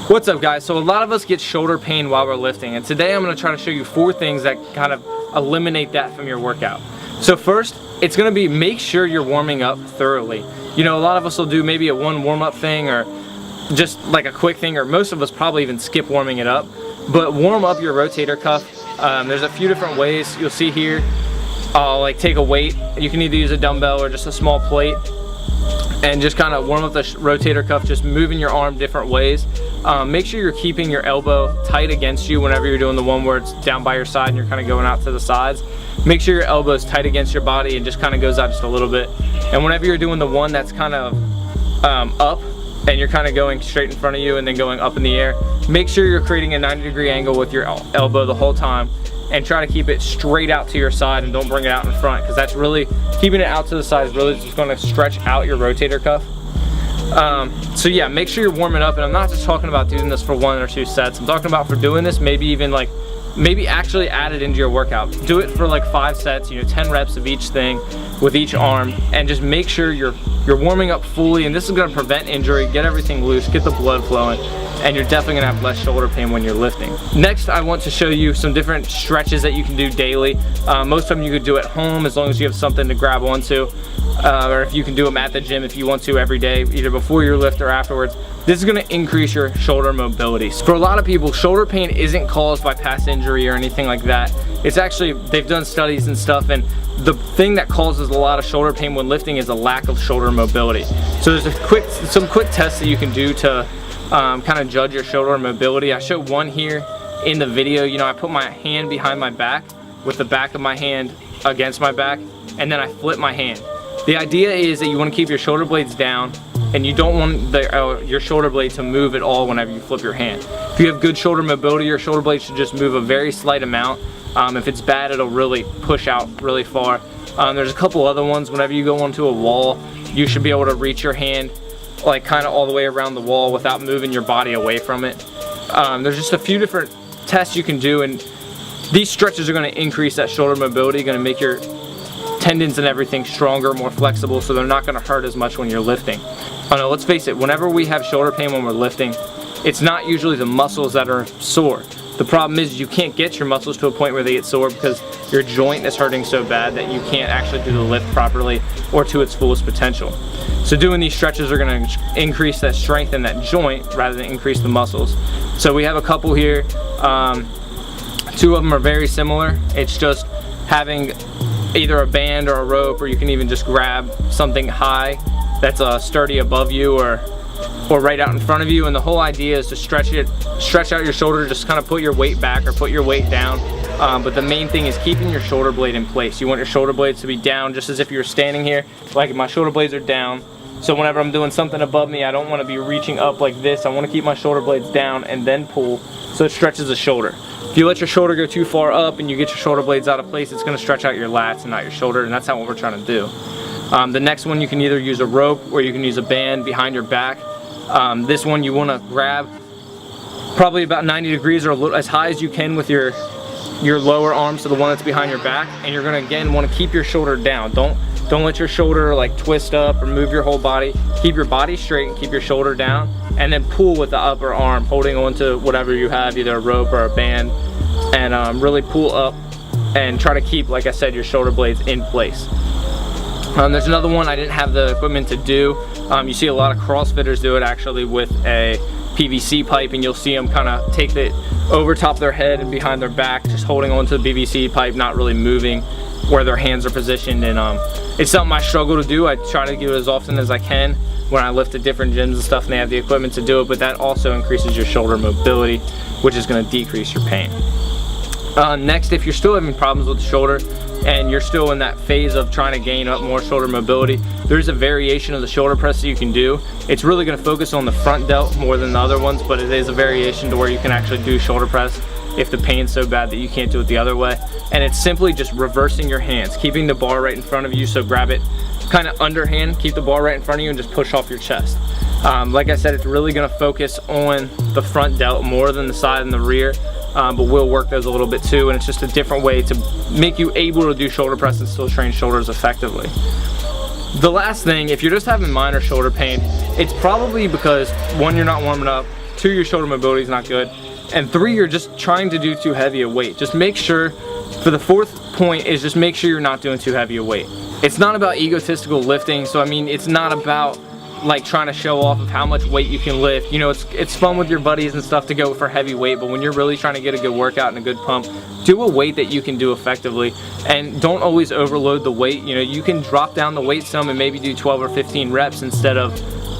What's up guys? So a lot of us get shoulder pain while we're lifting, and today I'm going to try to show you 4 things that kind of eliminate that from your workout. So first, it's going to be make sure you're warming up thoroughly. You know, a lot of us will do maybe a one warm-up thing or just like a quick thing, or most of us probably even skip warming it up. But warm up your rotator cuff. There's a few different ways. You'll see here, I'll like take a weight. You can either use a dumbbell or just a small plate, and just kind of warm up the rotator cuff, just moving your arm different ways. Make sure you're keeping your elbow tight against you whenever you're doing the one where it's down by your side and you're kind of going out to the sides. Make sure your elbow is tight against your body and just kind of goes out just a little bit. And whenever you're doing the one that's kind of up and you're kind of going straight in front of you and then going up in the air, make sure you're creating a 90-degree angle with your elbow the whole time, and try to keep it straight out to your side and don't bring it out in front, because that's really, keeping it out to the side is really just going to stretch out your rotator cuff. So yeah, make sure you're warming up, and I'm not just talking about doing this for 1 or 2 sets. I'm talking about for doing this, maybe even like, maybe actually add it into your workout. Do it for like 5 sets, you know, 10 reps of each thing with each arm, and just make sure you're warming up fully, and this is going to prevent injury, get everything loose, get the blood flowing, and you're definitely going to have less shoulder pain when you're lifting. Next, I want to show you some different stretches that you can do daily. Most of them you could do at home as long as you have something to grab onto, or if you can do them at the gym if you want to every day, either before your lift or afterwards. This is going to increase your shoulder mobility. For a lot of people, shoulder pain isn't caused by past injury or anything like that. It's actually, they've done studies and stuff, and the thing that causes a lot of shoulder pain when lifting is a lack of shoulder mobility. So there's some quick tests that you can do to kind of judge your shoulder mobility. I showed one here in the video. You know, I put my hand behind my back with the back of my hand against my back, and then I flip my hand. The idea is that you want to keep your shoulder blades down, and you don't want your shoulder blade to move at all whenever you flip your hand. If you have good shoulder mobility, your shoulder blade should just move a very slight amount. If it's bad, it'll really push out really far. There's a couple other ones. Whenever you go onto a wall, you should be able to reach your hand like kind of all the way around the wall without moving your body away from it. There's just a few different tests you can do, and these stretches are going to increase that shoulder mobility, going to make your tendons and everything stronger, more flexible, so they're not going to hurt as much when you're lifting. Oh no, let's face it, whenever we have shoulder pain when we're lifting, it's not usually the muscles that are sore. The problem is you can't get your muscles to a point where they get sore because your joint is hurting so bad that you can't actually do the lift properly or to its fullest potential. So doing these stretches are going to increase that strength in that joint rather than increase the muscles. So we have a couple here. 2 of them are very similar. It's just having either a band or a rope, or you can even just grab something high that's sturdy above you or right out in front of you, and the whole idea is to stretch out your shoulder, just kind of put your weight back or put your weight down, but the main thing is keeping your shoulder blade in place. You want your shoulder blades to be down just as if you were standing here. Like my shoulder blades are down, so whenever I'm doing something above me, I don't want to be reaching up like this. I want to keep my shoulder blades down and then pull so it stretches the shoulder. If you let your shoulder go too far up and you get your shoulder blades out of place, it's going to stretch out your lats and not your shoulder, and that's not what we're trying to do. The next one, you can either use a rope or you can use a band behind your back. This one you want to grab probably about 90 degrees or as high as you can with your lower arm, so the one that's behind your back, and you're going to again want to keep your shoulder down. Don't let your shoulder like twist up or move your whole body. Keep your body straight and keep your shoulder down, and then pull with the upper arm, holding on to whatever you have, either a rope or a band, and really pull up and try to keep, like I said, your shoulder blades in place. There's another one I didn't have the equipment to do. You see a lot of CrossFitters do it actually with a PVC pipe, and you'll see them kind of take it over top their head and behind their back, just holding onto the PVC pipe, not really moving where their hands are positioned. And it's something I struggle to do. I try to do it as often as I can when I lift at different gyms and stuff and they have the equipment to do it, but that also increases your shoulder mobility, which is going to decrease your pain. Next, if you're still having problems with the shoulder and you're still in that phase of trying to gain up more shoulder mobility, there's a variation of the shoulder press that you can do. It's really going to focus on the front delt more than the other ones, but it is a variation to where you can actually do shoulder press if the pain's so bad that you can't do it the other way. And it's simply just reversing your hands, keeping the bar right in front of you, so grab it kind of underhand, keep the bar right in front of you, and just push off your chest. Like I said, it's really going to focus on the front delt more than the side and the rear, but we'll work those a little bit too, and it's just a different way to make you able to do shoulder press and still train shoulders effectively. The last thing, if you're just having minor shoulder pain, it's probably because 1, you're not warming up, 2, your shoulder mobility is not good, and 3, you're just trying to do too heavy a weight. Just make sure, for the 4th point, is just make sure you're not doing too heavy a weight. It's not about egotistical lifting, so I mean, it's not about like trying to show off of how much weight you can lift. You know, it's fun with your buddies and stuff to go for heavy weight, but when you're really trying to get a good workout and a good pump, do a weight that you can do effectively, and don't always overload the weight. You know, you can drop down the weight some and maybe do 12 or 15 reps instead of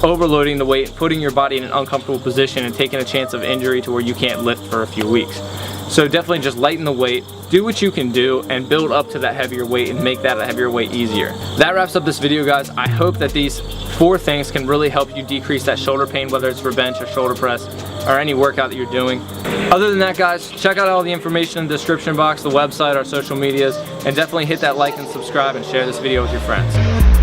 overloading the weight, putting your body in an uncomfortable position and taking a chance of injury to where you can't lift for a few weeks. So definitely just lighten the weight, do what you can do, and build up to that heavier weight and make that a heavier weight easier. That wraps up this video, guys. I hope that these 4 things can really help you decrease that shoulder pain, whether it's for bench or shoulder press or any workout that you're doing. Other than that, guys, check out all the information in the description box, the website, our social medias, and definitely hit that like and subscribe and share this video with your friends.